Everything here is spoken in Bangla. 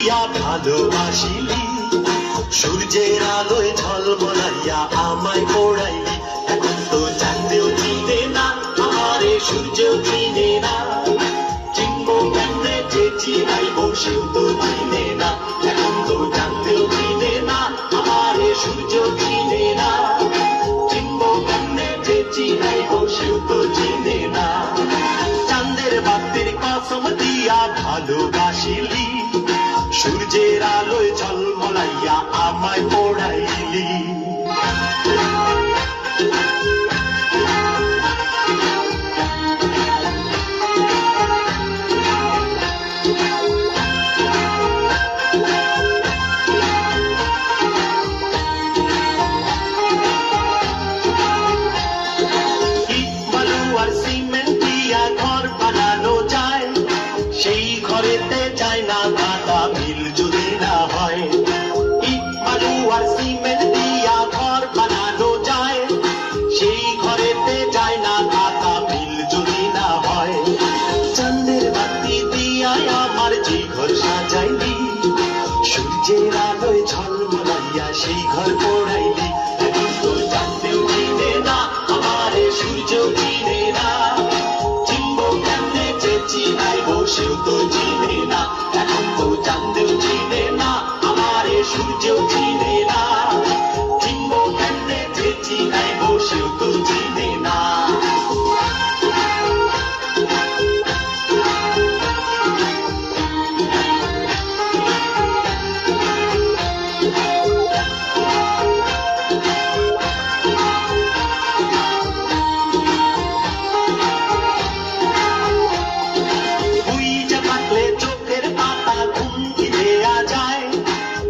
ভালোবাসিলি সূর্যের আলোয় ঝলমলাইয়া আমায় পোড়াইলি। এখন তো চাঁদেও চিনে না আমারে, সূর্যেও চিনে না। চিনবো কেমনে যে চিনাইবো সেও তো চিনে না। এখন তো চাঁদেও চিনে না আমারে, সূর্যেও চিনে না। চিনবো কেমনে যে চিনাইবো সেও তো চিনে না। চাঁদের বাতির কসম দিয়া ভালোবাসিলি, সূর্যের আলোয় ঝলমলাইয়া আমায় পোড়াইলি। ইট বালু আর সিমেন্ট দিয়া ঘর বানানো যায়, সেই ঘরেতে যায় না কাদা মিল যদি না হয়। ইট বালু আর সিমেন্ট দিয়া ঘর বানানো যায়, সেই ঘরেতে যায় না কাদা মিল যদি না হয়। চাঁদের বাতি দিয়া আমার যে ঘর সাজাইলি, সূর্যের আলোয় ঝলমলাইয়া সেই ঘর পোড়াইলি। এখন তো চাঁদেও চিনে না আমারে, সূর্যও চিনে না। চিনবো কেমনে যে চিনাইবো সেও তো চিনে না। এখন তো চাঁদেও চিনে না আমারে, সূর্যও চিনে না। চিনবো কেমনে যে চিনাইবো সেও তো চিনে